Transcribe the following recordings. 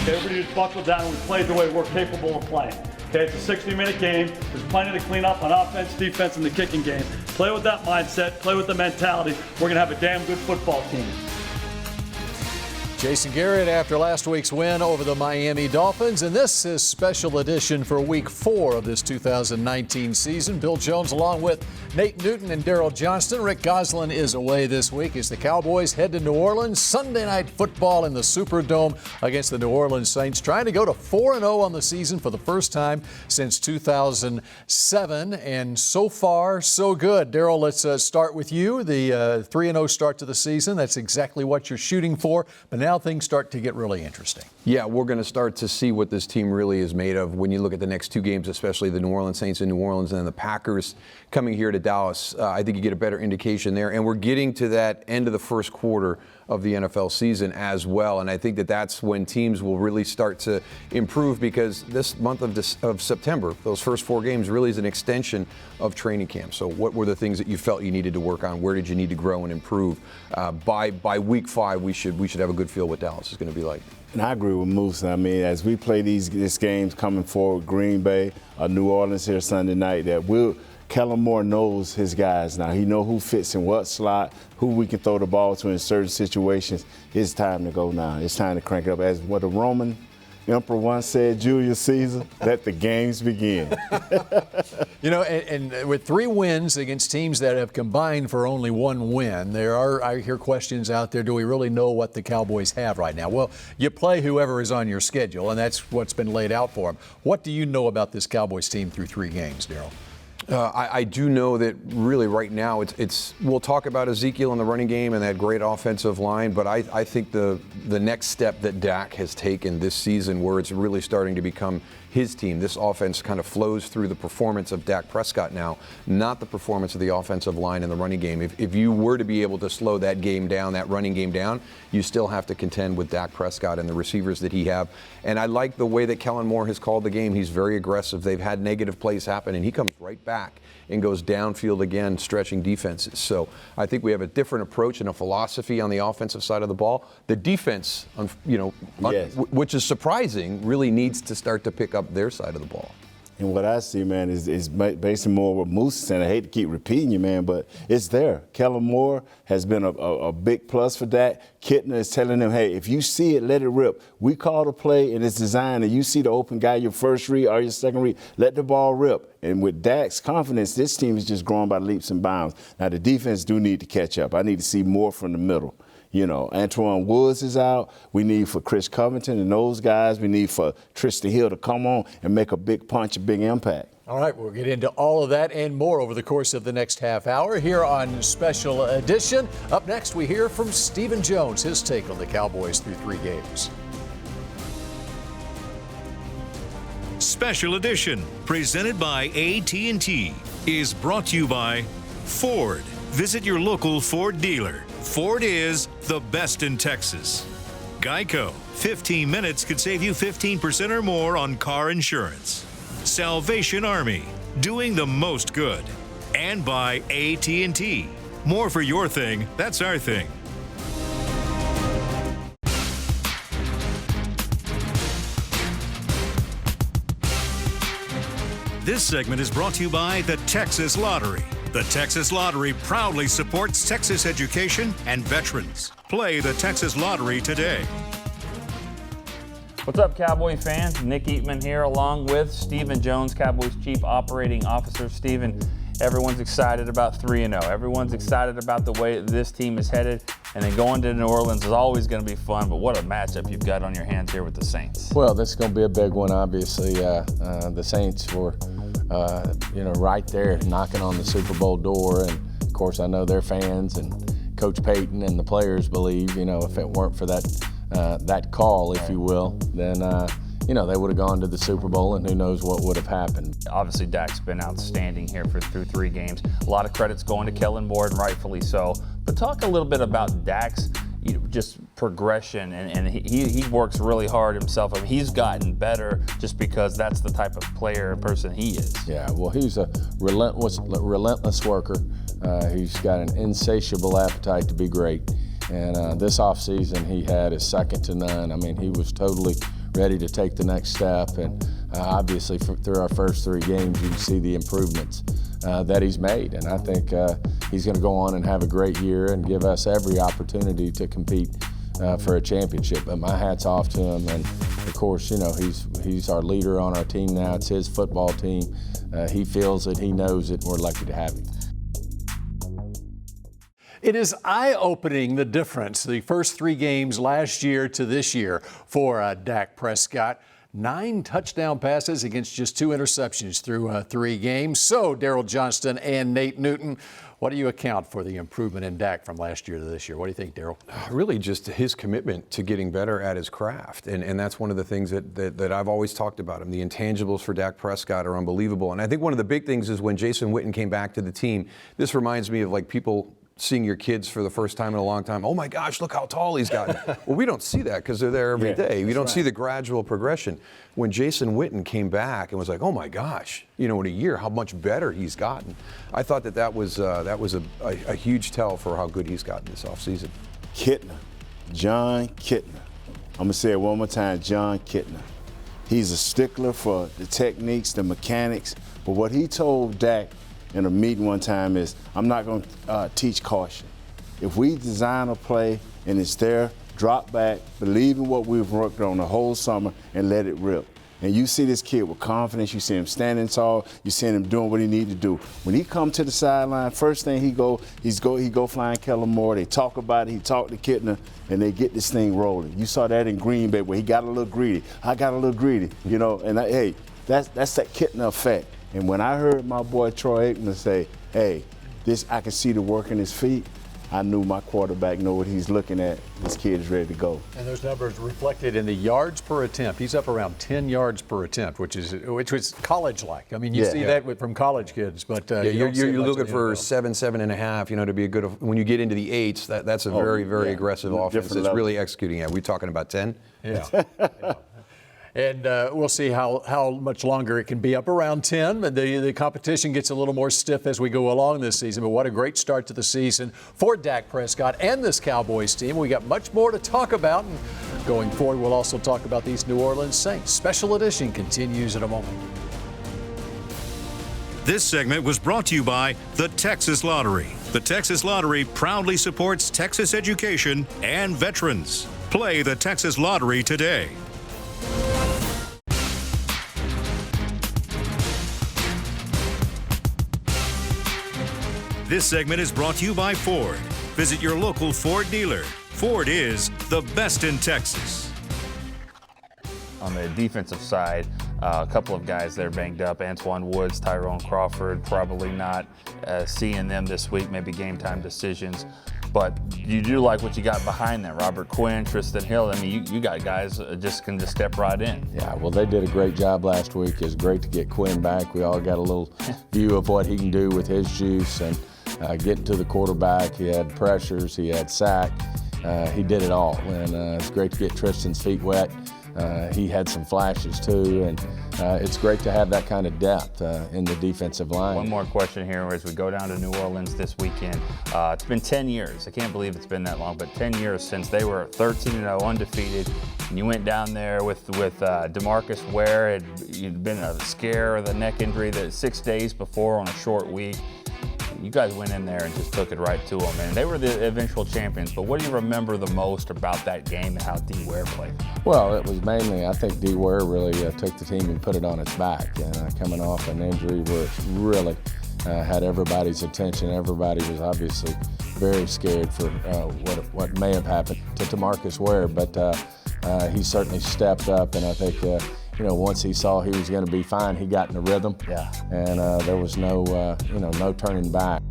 Okay, everybody just buckled down and we played the way we're capable of playing. Okay, it's a 60-minute game. There's plenty to clean up on offense, defense, and the kicking game. Play with that mindset, play with the mentality. We're going to have a damn good football team. Jason Garrett after last week's win over the Miami Dolphins, and this is special edition for week 4 of this 2019 season. Bill Jones along with Nate Newton and Daryl Johnston. Rick Goslin is away this week as the Cowboys head to New Orleans. Sunday night football in the Superdome against the New Orleans Saints, trying to go to 4-0 on the season for the first time since 2007, and so far so good. Daryl, let's start with you. The 3-0 start to the season, that's exactly what you're shooting for, but now things start to get really interesting. Yeah, we're going to start to see what this team really is made of when you look at the next 2 games, especially the New Orleans Saints in New Orleans and then the Packers coming here to Dallas. I think you get a better indication there. And we're getting to that end of the first quarter of the NFL season as well. And I think that that's when teams will really start to improve, because this month of September, those first 4 games really is an extension of training camp. So what were the things that you felt you needed to work on? Where did you need to grow and improve? By week 5, we should have a good feel what Dallas is going to be like. And I agree with Moose. I mean, as we play these games coming forward, Green Bay, New Orleans here Sunday night, Kellen Moore knows his guys now. He knows who fits in what slot, who we can throw the ball to in certain situations. It's time to go now. It's time to crank it up. As what the Roman Emperor once said, Julius Caesar, let the games begin. You know, and with 3 wins against teams that have combined for only 1 win, I hear questions out there, do we really know what the Cowboys have right now? Well, you play whoever is on your schedule, and that's what's been laid out for them. What do you know about this Cowboys team through 3 games, Daryl? I do know that really right now we'll talk about Ezekiel in the running game and that great offensive line, but I think the next step that Dak has taken this season, where it's really starting to become his team, this offense kind of flows through the performance of Dak Prescott now, not the performance of the offensive line in the running game. If you were to be able to slow that game down, that running game down, you still have to contend with Dak Prescott and the receivers that he have. And I like the way that Kellen Moore has called the game. He's very aggressive. They've had negative plays happen, and he comes right back and goes downfield again, stretching defenses. So I think we have a different approach and a philosophy on the offensive side of the ball. The defense, Yes. which is surprising, really needs to start to pick up their side of the ball. And what I see, man, is basically more what Moose is saying. I hate to keep repeating you, man, but it's there. Kellen Moore has been a big plus for Dak. Kittner is telling him, hey, if you see it, let it rip. We call the play and it's designed, and you see the open guy, your first read or your second read, let the ball rip. And with Dak's confidence, this team is just growing by leaps and bounds. Now, the defense do need to catch up. I need to see more from the middle. You know, Antoine Woods is out. We need for Chris Covington and those guys. We need for Tristan Hill to come on and make a big punch, a big impact. All right, we'll get into all of that and more over the course of the next half hour here on Special Edition. Up next, we hear from Stephen Jones, his take on the Cowboys through 3 games. Special Edition, presented by AT&T, is brought to you by Ford. Visit your local Ford dealer. Ford is the best in Texas. Geico, 15 minutes could save you 15% or more on car insurance. Salvation Army, doing the most good. And by AT&T. More for your thing, that's our thing. This segment is brought to you by the Texas Lottery. The Texas Lottery proudly supports Texas education and veterans. Play the Texas Lottery today. What's up, Cowboy fans? Nick Eatman here, along with Stephen Jones, Cowboys Chief Operating Officer. Stephen, everyone's excited about 3-0. Everyone's excited about the way this team is headed. And then going to New Orleans is always going to be fun, but what a matchup you've got on your hands here with the Saints. Well, this is going to be a big one, obviously. The Saints were, right there knocking on the Super Bowl door. And, of course, I know their fans and Coach Payton and the players believe, if it weren't for that call, if you will, then, they would have gone to the Super Bowl, and who knows what would have happened. Obviously, Dak's been outstanding here through 3 games. A lot of credit's going to Kellen Moore, and rightfully so. But talk a little bit about Dak's just progression, and he works really hard himself. I mean, he's gotten better just because that's the type of player and person he is. Yeah, well, he's a relentless worker. He's got an insatiable appetite to be great. And this offseason, he had is second to none. I mean, he was totally ready to take the next step. And obviously, through our first 3 games, you can see the improvements that he's made. And I think he's going to go on and have a great year and give us every opportunity to compete for a championship. But my hat's off to him. And of course, you know, he's our leader on our team now. It's his football team. He feels it, he knows it, and we're lucky to have him. It is eye-opening, the difference, the first 3 games last year to this year for Dak Prescott. 9 touchdown passes against just 2 interceptions through 3 games. So, Daryl Johnston and Nate Newton, what do you account for the improvement in Dak from last year to this year? What do you think, Daryl? Really just his commitment to getting better at his craft. And that's one of the things that I've always talked about him. The intangibles for Dak Prescott are unbelievable. And I think one of the big things is when Jason Witten came back to the team, this reminds me of like people seeing your kids for the first time in a long time. Oh my gosh, look how tall he's gotten. Well, we don't see that because they're there every day. We don't see the gradual progression. When Jason Witten came back and was like, oh my gosh, you know, in a year, how much better he's gotten. I thought that was a huge tell for how good he's gotten this offseason. Kitna, John Kitna. I'm going to say it one more time, John Kitna. He's a stickler for the techniques, the mechanics, but what he told Dak in a meeting one time is, I'm not going to teach caution. If we design a play and it's there, drop back, believe in what we've worked on the whole summer and let it rip. And you see this kid with confidence, you see him standing tall, you see him doing what he needs to do. When he come to the sideline, first thing he go flying Kellen Moore, they talk about it, he talk to Kitna, and they get this thing rolling. You saw that in Green Bay where he got a little greedy. I got a little greedy, you know, and hey, that's that Kitna effect. And when I heard my boy Troy Aikman say, hey, I can see the work in his feet, I knew my quarterback know what he's looking at. This kid is ready to go. And those numbers reflected in the yards per attempt. He's up around 10 yards per attempt, which was college-like. I mean, you see that from college kids, but you're looking for 7.5, you know, to be a good. When you get into the 8s, that's a very aggressive offense. It's really executing. Are we talking about 10? Yeah. Yeah. And we'll see how much longer it can be up around 10. The competition gets a little more stiff as we go along this season. But what a great start to the season for Dak Prescott and this Cowboys team. We got much more to talk about. And going forward, we'll also talk about these New Orleans Saints. Special edition continues in a moment. This segment was brought to you by the Texas Lottery. The Texas Lottery proudly supports Texas education and veterans. Play the Texas Lottery today. This segment is brought to you by Ford. Visit your local Ford dealer. Ford is the best in Texas. On the defensive side, a couple of guys that are banged up. Antoine Woods, Tyrone Crawford, probably not seeing them this week, maybe game time decisions. But you do like what you got behind them. Robert Quinn, Tristan Hill. I mean, you got guys that can just step right in. Yeah, well, they did a great job last week. It's great to get Quinn back. We all got a little view of what he can do with his juice and getting to the quarterback. He had pressures, he had sack. He did it all. And it's great to get Tristan's feet wet. He had some flashes too, and it's great to have that kind of depth in the defensive line. One more question here as we go down to New Orleans this weekend. It's been 10 years. I can't believe it's been that long, but 10 years since they were 13-0 undefeated. And you went down there with DeMarcus Ware. You'd been a scare or the neck injury 6 days before on a short week. You guys went in there and just took it right to them, and they were the eventual champions. But what do you remember the most about that game and how D. Ware played? Well, it was mainly, I think D. Ware really took the team and put it on its back. Coming off an injury where it really had everybody's attention. Everybody was obviously very scared for what may have happened to DeMarcus Ware, but he certainly stepped up, and I think once he saw he was going to be fine, he got in the rhythm. Yeah. And there was no turning back.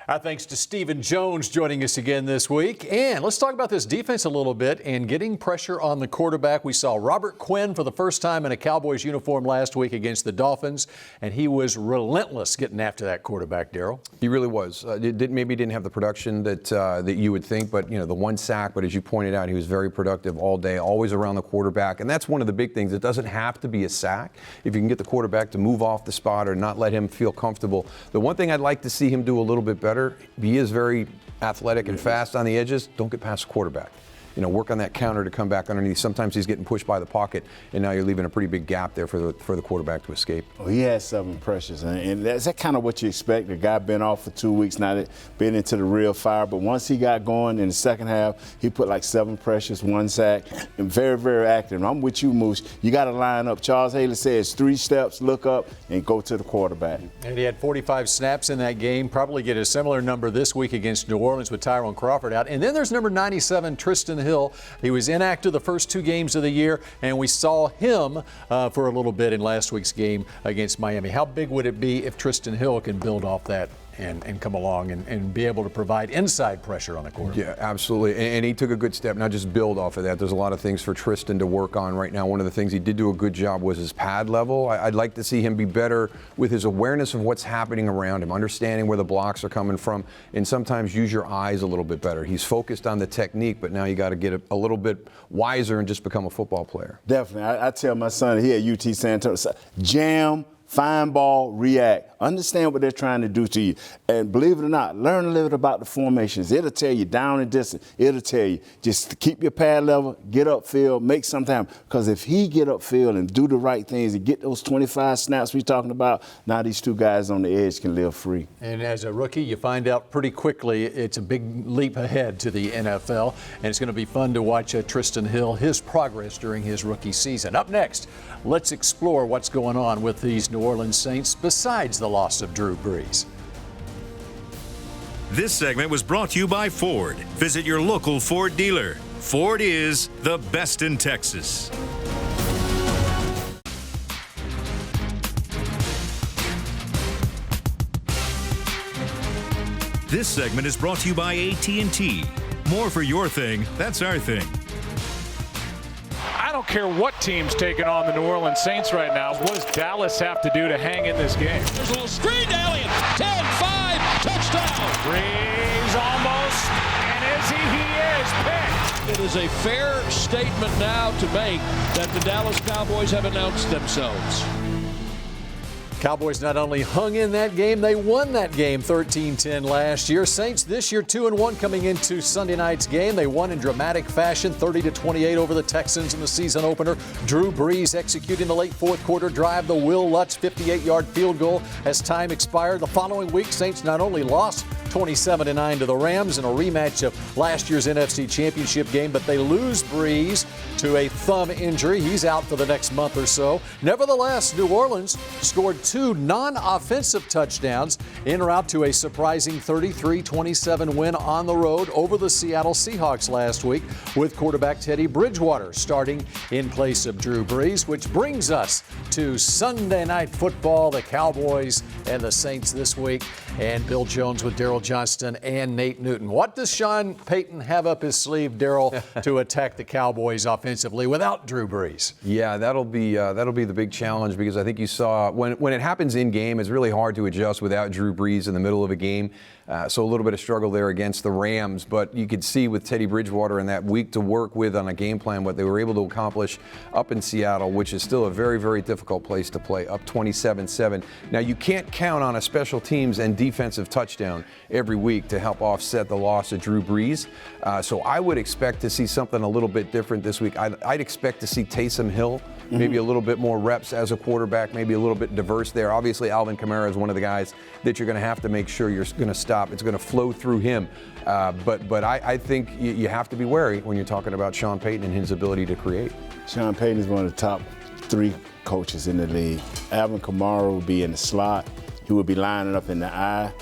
Our thanks to Stephen Jones joining us again this week. And let's talk about this defense a little bit and getting pressure on the quarterback. We saw Robert Quinn for the first time in a Cowboys uniform last week against the Dolphins, and he was relentless getting after that quarterback, Daryl. He really was. Maybe didn't have the production that you would think, but the one sack. But as you pointed out, he was very productive all day, always around the quarterback. And that's one of the big things. It doesn't have to be a sack. If you can get the quarterback to move off the spot or not let him feel comfortable. The one thing I'd like to see him do a little bit better better. He is very athletic and fast on the edges. Don't get past the quarterback. Work on that counter to come back underneath. Sometimes he's getting pushed by the pocket, and now you're leaving a pretty big gap there for the quarterback to escape. Oh, he had 7 pressures, and that's kind of what you expect. The guy been off for 2 weeks, now been into the real fire. But once he got going in the second half, he put like 7 pressures, 1 sack, and very, very active. And I'm with you, Moose. You got to line up. Charles Haley says 3 steps, look up, and go to the quarterback. And he had 45 snaps in that game. Probably get a similar number this week against New Orleans with Tyrone Crawford out. And then there's number 97, Tristan Hill. He was inactive the first 2 games of the year, and we saw him for a little bit in last week's game against Miami. How big would it be if Tristan Hill can build off that and come along and be able to provide inside pressure on the quarterback? Yeah, absolutely. And he took a good step, not just build off of that. There's a lot of things for Tristan to work on right now. One of the things he did do a good job was his pad level. I'd like to see him be better with his awareness of what's happening around him, understanding where the blocks are coming from, and sometimes use your eyes a little bit better. He's focused on the technique, but now you got to get a little bit wiser and just become a football player. Definitely. I tell my son here at UT San Antonio, jam, find ball, react. Understand what they're trying to do to you. And believe it or not, learn a little bit about the formations. It'll tell you down and distance. It'll tell you just keep your pad level, get upfield, make something happen. Because if he get upfield and do the right things and get those 25 snaps we're talking about, now these 2 guys on the edge can live free. And as a rookie, you find out pretty quickly it's a big leap ahead to the NFL. And it's going to be fun to watch Tristan Hill, his progress during his rookie season. Up next, let's explore what's going on with these New Orleans Saints besides the loss of Drew Brees. This segment was brought to you by Ford. Visit your local Ford dealer. Ford is the best in Texas. This segment is brought to you by AT&T. More for your thing, that's our thing. I don't care what team's taking on the New Orleans Saints right now. What does Dallas have to do to hang in this game? There's a little screen to Elliott. 10-5, touchdown. Brees almost, and he is picked. It is a fair statement now to make that the Dallas Cowboys have announced themselves. Cowboys not only hung in that game, they won that game 13-10 last year. Saints this year 2-1 coming into Sunday night's game. They won in dramatic fashion 30-28 over the Texans in the season opener. Drew Brees executing the late 4th quarter drive, the Will Lutz 58-yard field goal as time expired. The following week, Saints not only lost 27-9 to the Rams in a rematch of last year's NFC Championship game, but they lose Brees to a thumb injury. He's out for the next month or so. Nevertheless, New Orleans scored 2 non-offensive touchdowns en route to a surprising 33-27 win on the road over the Seattle Seahawks last week with quarterback Teddy Bridgewater starting in place of Drew Brees, which brings us to Sunday Night Football, the Cowboys and the Saints this week, and Bill Jones with Daryl Johnston and Nate Newton. What does Sean Payton have up his sleeve, Daryl, to attack the Cowboys offensively without Drew Brees? Yeah, that'll be the big challenge, because I think you saw when it happens in game, it's really hard to adjust without Drew Brees in the middle of a game. So a little bit of struggle there against the Rams, but you could see with Teddy Bridgewater and that week to work with on a game plan what they were able to accomplish up in Seattle, which is still a very, very difficult place to play, up 27-7. Now, you can't count on a special teams and defensive touchdown every week to help offset the loss of Drew Brees. So I would expect to see something a little bit different this week. I'd expect to see Taysom Hill maybe a little bit more reps as a quarterback, maybe a little bit diverse there. Obviously, Alvin Kamara is one of the guys that you're going to have to make sure you're going to stop. It's going to flow through him. But I think you have to be wary when you're talking about Sean Payton and his ability to create. Sean Payton is one of the top 3 coaches in the league. Alvin Kamara will be in the slot. He will be lining up in the eye.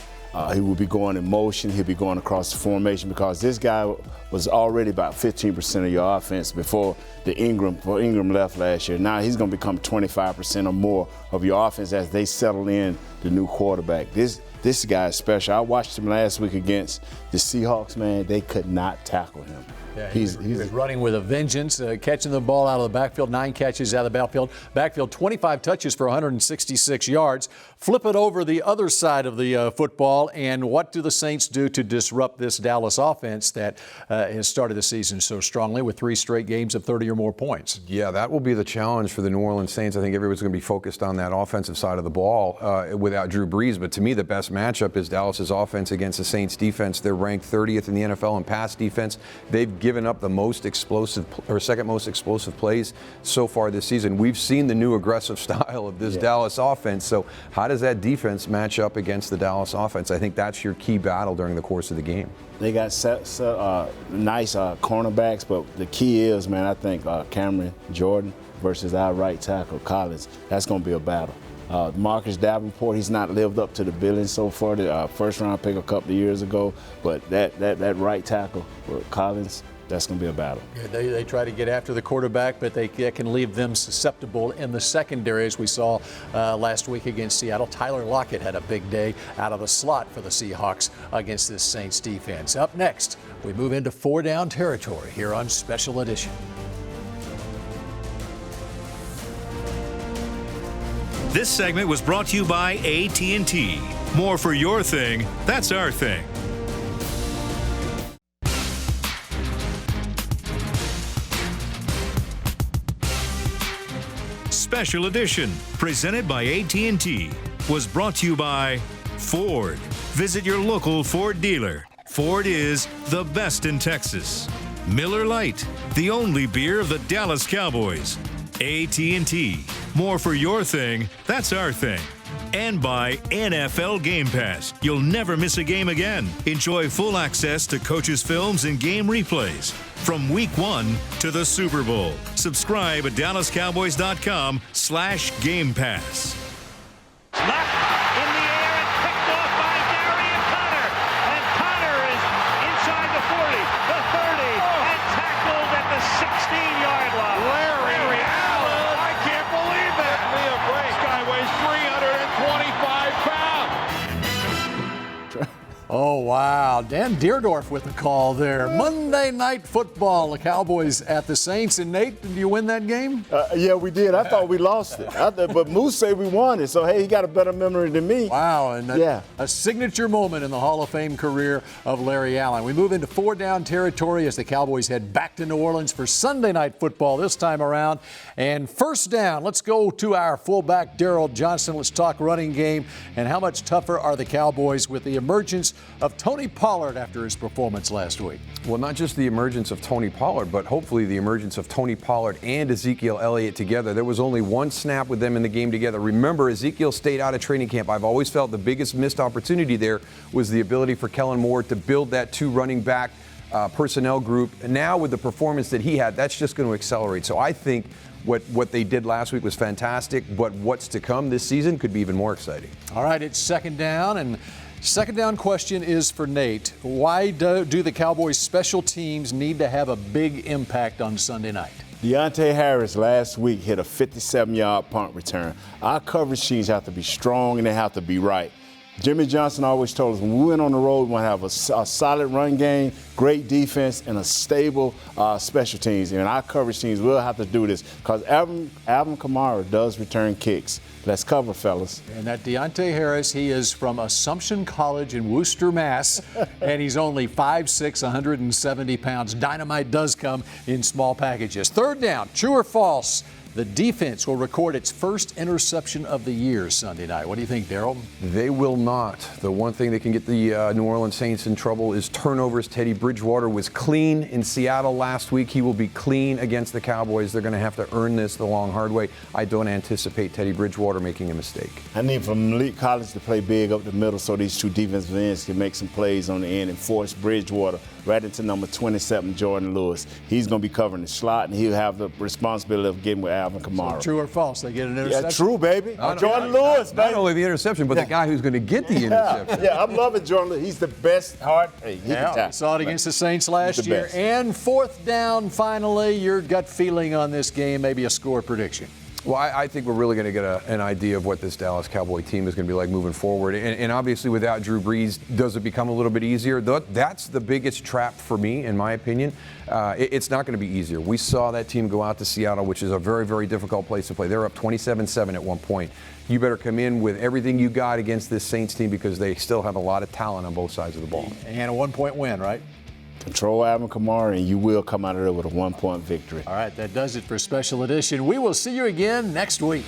He will be going in motion. He'll be going across the formation, because this guy was already about 15% of your offense before Ingram left last year. Now he's going to become 25% or more of your offense as they settle in the new quarterback. This guy is special. I watched him last week against the Seahawks, man. They could not tackle him. Yeah, he's running with a vengeance, catching the ball out of the backfield, 9 catches out of the backfield, 25 touches for 166 yards. Flip it over the other side of the football, and what do the Saints do to disrupt this Dallas offense that has started the season so strongly with 3 straight games of 30 or more points? Yeah, that will be the challenge for the New Orleans Saints. I think everyone's going to be focused on that offensive side of the ball without Drew Brees, but to me the best matchup is Dallas's offense against the Saints defense. They're ranked 30th in the NFL in pass defense. They've given up the most explosive or second most explosive plays so far this season. We've seen the new aggressive style of this Dallas offense. So how does that defense match up against the Dallas offense? I think that's your key battle during the course of the game. They got nice cornerbacks, but the key is, man, I think Cameron Jordan versus our right tackle Collins. That's going to be a battle. Marcus Davenport, he's not lived up to the billing so far. The first-round pick a couple of years ago, but that right tackle Collins, that's going to be a battle. Yeah, they try to get after the quarterback, but they can leave them susceptible in the secondary, as we saw last week against Seattle. Tyler Lockett had a big day out of the slot for the Seahawks against this Saints defense. Up next, we move into 4-down territory here on Special Edition. This segment was brought to you by AT&T. More for your thing, that's our thing. Special Edition, presented by AT&T, was brought to you by Ford. Visit your local Ford dealer. Ford is the best in Texas. Miller Lite, the only beer of the Dallas Cowboys. AT&T, more for your thing, that's our thing. And by NFL Game Pass. You'll never miss a game again. Enjoy full access to coaches' films and game replays from Week 1 to the Super Bowl. Subscribe at DallasCowboys.com/Game Pass. Knocked in the air and picked off by Darian Connor. And Connor is inside the 40, the 30, and tackled at the 16-yard line. Larry Allen. I can't believe that. Give me a break. This guy weighs 325 pounds. Oh, wow. Dan Deerdorf with the call there. Monday Night Football, the Cowboys at the Saints. And Nate, did you win that game? Yeah, we did. I thought we lost it. But Moose said we won it. So, hey, he got a better memory than me. Wow. And a signature moment in the Hall of Fame career of Larry Allen. We move into 4-down territory as the Cowboys head back to New Orleans for Sunday Night Football this time around. And first down, let's go to our fullback, Daryl Johnston. Let's talk running game and how much tougher are the Cowboys with the emergence of Tony Pollard after his performance last week. Well, not just the emergence of Tony Pollard, but hopefully the emergence of Tony Pollard and Ezekiel Elliott together. There was only one snap with them in the game together. Remember, Ezekiel stayed out of training camp. I've always felt the biggest missed opportunity there was the ability for Kellen Moore to build that 2 running back personnel group. And now with the performance that he had, that's just going to accelerate. So I think what they did last week was fantastic, but what's to come this season could be even more exciting. All right, it's second down, and second down question is for Nate. Why do the Cowboys special teams need to have a big impact on Sunday night? Deontay Harris last week hit a 57-yard punt return. Our coverage teams have to be strong and they have to be right. Jimmy Johnson always told us when we went on the road, we want to have a solid run game, great defense, and a stable special teams. And our coverage teams will have to do this because Alvin Kamara does return kicks. Let's cover, fellas. And that Deontay Harris, he is from Assumption College in Worcester, Mass. And he's only 5'6", 170 pounds. Dynamite does come in small packages. Third down, true or false? The defense will record its first interception of the year Sunday night. What do you think, Daryl? They will not. The one thing that can get the New Orleans Saints in trouble is turnovers. Teddy Bridgewater was clean in Seattle last week. He will be clean against the Cowboys. They're going to have to earn this the long, hard way. I don't anticipate Teddy Bridgewater making a mistake. I need for Malik Collins to play big up the middle so these 2 defensive ends can make some plays on the end and force Bridgewater right into number 27, Jordan Lewis. He's going to be covering the slot, and he'll have the responsibility of getting with Alvin Kamara. So true or false? They get an interception? Yeah, true, baby. Jordan Lewis, baby. Not only the interception, but the guy who's going to get the interception. Yeah, I'm loving Jordan Lewis. He's the best hard. Hey, he can tackle. Saw it against the Saints last year. Best. And fourth down, finally, your gut feeling on this game, maybe a score prediction. Well, I think we're really going to get an idea of what this Dallas Cowboy team is going to be like moving forward. And obviously, without Drew Brees, does it become a little bit easier? That's the biggest trap for me, in my opinion. It's not going to be easier. We saw that team go out to Seattle, which is a very, very difficult place to play. They're up 27-7 at one point. You better come in with everything you got against this Saints team because they still have a lot of talent on both sides of the ball. And a 1-point win, right? Control Alvin Kamara, and you will come out of there with a 1-point victory. All right, that does it for Special Edition. We will see you again next week.